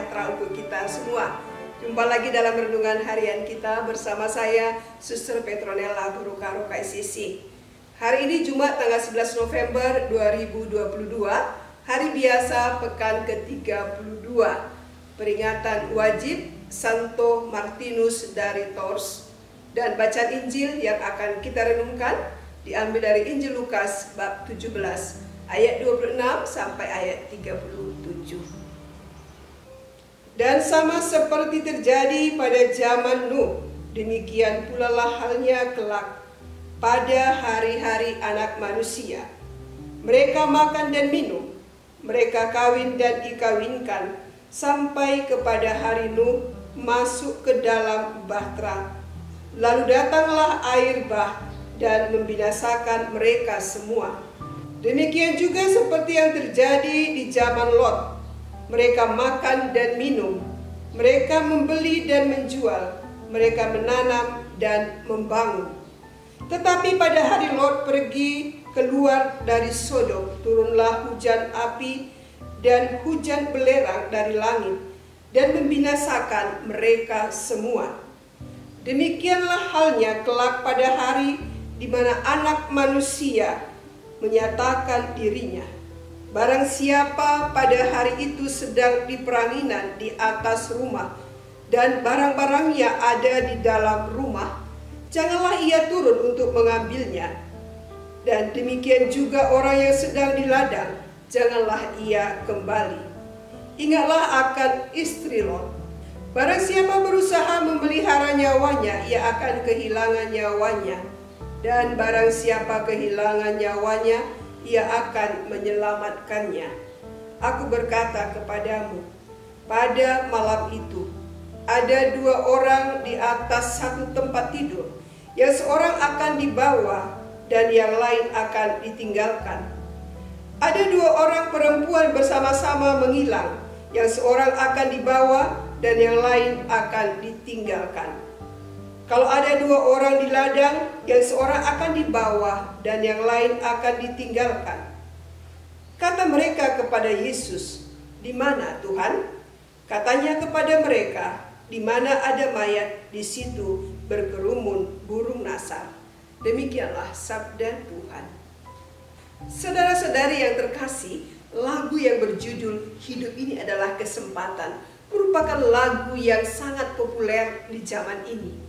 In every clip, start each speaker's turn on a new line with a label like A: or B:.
A: sejahtera untuk kita semua. Jumpa lagi dalam renungan harian kita bersama saya, Suster Petronella Guru Karo KSCC. Hari ini Jumat tanggal 11 November 2022, hari biasa pekan ke-32, peringatan wajib Santo Martinus dari Tours. Dan bacaan Injil yang akan kita renungkan diambil dari Injil Lukas bab 17 ayat 26 sampai ayat 37. Dan sama seperti terjadi pada zaman Nuh, demikian pula lah halnya kelak pada hari-hari anak manusia. Mereka makan dan minum, mereka kawin dan dikawinkan, sampai kepada hari Nuh masuk ke dalam bahtera. Lalu datanglah air bah dan membinasakan mereka semua. Demikian juga seperti yang terjadi di zaman Lot. Mereka makan dan minum, mereka membeli dan menjual, mereka menanam dan membangun. Tetapi pada hari Lot pergi keluar dari Sodom, turunlah hujan api dan hujan belerang dari langit dan membinasakan mereka semua. Demikianlah halnya kelak pada hari di mana Anak Manusia menyatakan dirinya. Barang siapa pada hari itu sedang di peranginan di atas rumah dan barang-barangnya ada di dalam rumah, janganlah ia turun untuk mengambilnya. Dan demikian juga orang yang sedang di ladang, janganlah ia kembali. Ingatlah akan istri Lot. Barang siapa berusaha memelihara nyawanya, ia akan kehilangan nyawanya. Dan barang siapa kehilangan nyawanya, ia akan menyelamatkannya. Aku berkata kepadamu, pada malam itu ada dua orang di atas satu tempat tidur, yang seorang akan dibawa dan yang lain akan ditinggalkan. Ada dua orang perempuan bersama-sama menghilang, yang seorang akan dibawa dan yang lain akan ditinggalkan. Kalau ada dua orang di ladang, yang seorang akan dibawa dan yang lain akan ditinggalkan. Kata mereka kepada Yesus, "Di mana Tuhan?" Katanya kepada mereka, "Di mana ada mayat, di situ berkerumun burung nasar." Demikianlah sabda Tuhan. Saudara-saudari yang terkasih, lagu yang berjudul "Hidup Ini Adalah Kesempatan" merupakan lagu yang sangat populer di zaman ini.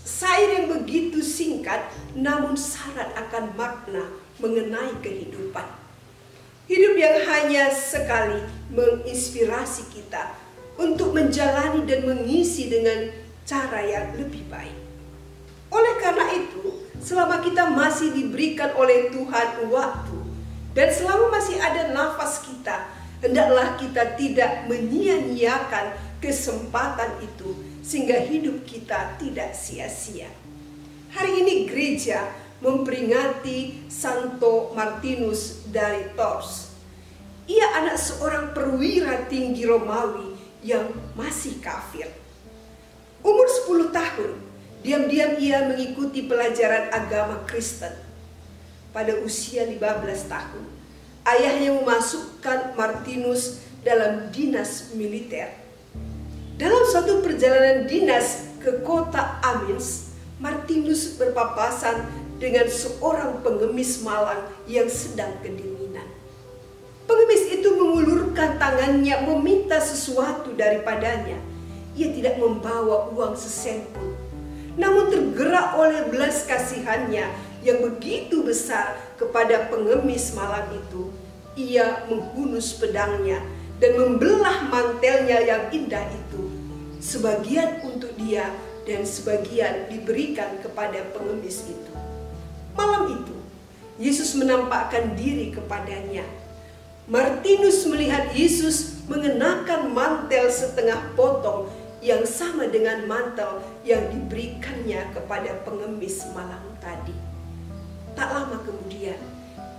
A: Syair yang begitu singkat namun syarat akan makna mengenai kehidupan. Hidup yang hanya sekali menginspirasi kita untuk menjalani dan mengisi dengan cara yang lebih baik. Oleh karena itu, selama kita masih diberikan oleh Tuhan waktu dan selama masih ada nafas kita, hendaklah kita tidak menyia-nyiakan kesempatan itu sehingga hidup kita tidak sia-sia. Hari ini gereja memperingati Santo Martinus dari Tours. Ia anak seorang perwira tinggi Romawi yang masih kafir. Umur 10 tahun, diam-diam ia mengikuti pelajaran agama Kristen. Pada usia 15 tahun, ayahnya memasukkan Martinus dalam dinas militer. Dalam suatu perjalanan dinas ke kota Amiens, Martinus berpapasan dengan seorang pengemis malang yang sedang kedinginan. Pengemis itu mengulurkan tangannya meminta sesuatu daripadanya. Ia tidak membawa uang sesen pun. Namun tergerak oleh belas kasihannya yang begitu besar kepada pengemis malang itu, ia menghunus pedangnya dan membelah mantelnya yang indah itu. Sebagian untuk dia dan sebagian diberikan kepada pengemis itu. Malam itu, Yesus menampakkan diri kepadanya. Martinus melihat Yesus mengenakan mantel setengah potong yang sama dengan mantel yang diberikannya kepada pengemis malang tadi. Tak lama kemudian,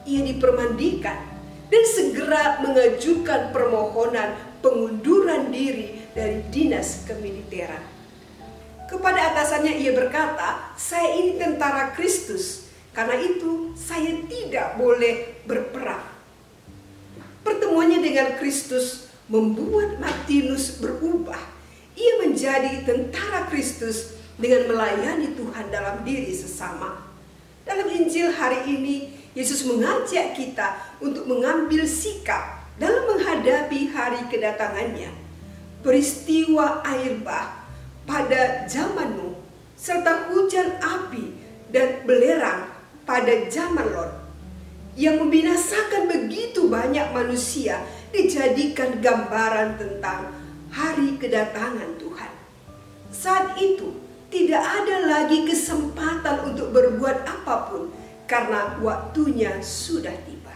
A: ia dipermandikan dan segera mengajukan permohonan pengunduran diri dari dinas kemiliteran. Kepada atasannya ia berkata, "Saya ini tentara Kristus, karena itu saya tidak boleh berperang." Pertemuannya dengan Kristus membuat Martinus berubah. Ia menjadi tentara Kristus dengan melayani Tuhan dalam diri sesama. Dalam Injil hari ini, Yesus mengajak kita untuk mengambil sikap dalam menghadapi hari kedatangannya. Peristiwa air bah pada zaman Nuh, serta hujan api dan belerang pada zaman Lot, yang membinasakan begitu banyak manusia, dijadikan gambaran tentang hari kedatangan Tuhan. Saat itu tidak ada lagi kesempatan untuk berbuat apapun karena waktunya sudah tiba.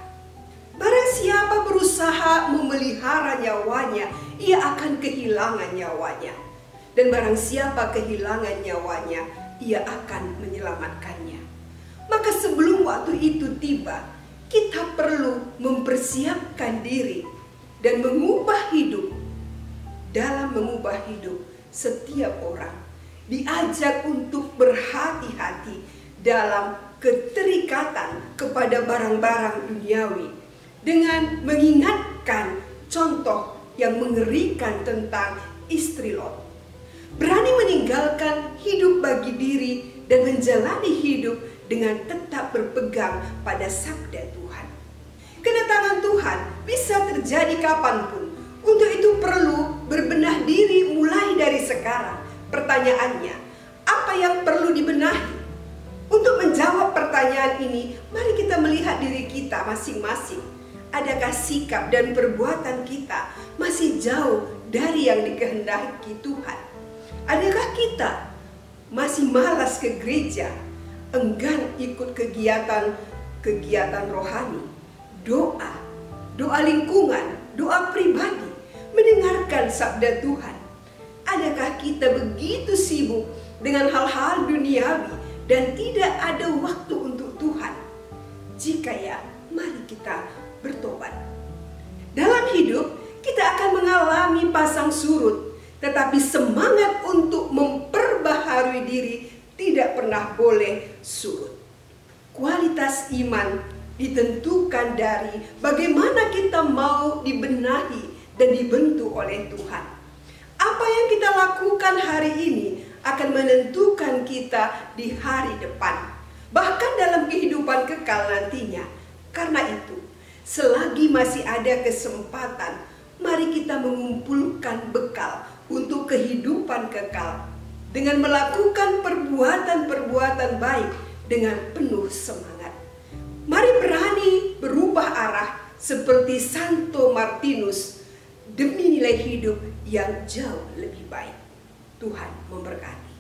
A: Barang siapa berusaha memelihara nyawanya, ia akan kehilangan nyawanya. Dan barang siapa kehilangan nyawanya, ia akan menyelamatkannya. Maka sebelum waktu itu tiba, kita perlu mempersiapkan diri dan mengubah hidup. Dalam mengubah hidup, setiap orang diajak untuk berhati-hati dalam keterikatan kepada barang-barang duniawi, dengan mengingatkan contoh yang mengerikan tentang istri Lot. Berani meninggalkan hidup bagi diri dan menjalani hidup dengan tetap berpegang pada sabda Tuhan. Kedatangan Tuhan bisa terjadi kapanpun. Untuk itu perlu berbenah diri mulai dari sekarang. Pertanyaannya, apa yang perlu dibenahi? Untuk menjawab pertanyaan ini, mari kita melihat diri kita masing-masing. Adakah sikap dan perbuatan kita masih jauh dari yang dikehendaki Tuhan? Adakah kita masih malas ke gereja, enggan ikut kegiatan rohani, doa lingkungan, doa pribadi, mendengarkan sabda Tuhan? Adakah kita begitu sibuk dengan hal-hal duniawi dan tidak ada waktu untuk Tuhan? Jika ya, mari kita bertobat. Dalam hidup, kita akan mengalami pasang surut, tetapi semangat untuk memperbaharui diri tidak pernah boleh surut. Kualitas iman ditentukan dari bagaimana kita mau dibenahi dan dibentuk oleh Tuhan. Apa yang kita lakukan hari ini akan menentukan kita di hari depan, bahkan dalam kehidupan kekal nantinya. Karena itu, selagi masih ada kesempatan, mari kita mengumpulkan bekal untuk kehidupan kekal dengan melakukan perbuatan-perbuatan baik dengan penuh semangat. Mari berani berubah arah seperti Santo Martinus demi nilai hidup yang jauh lebih baik. Tuhan memberkati.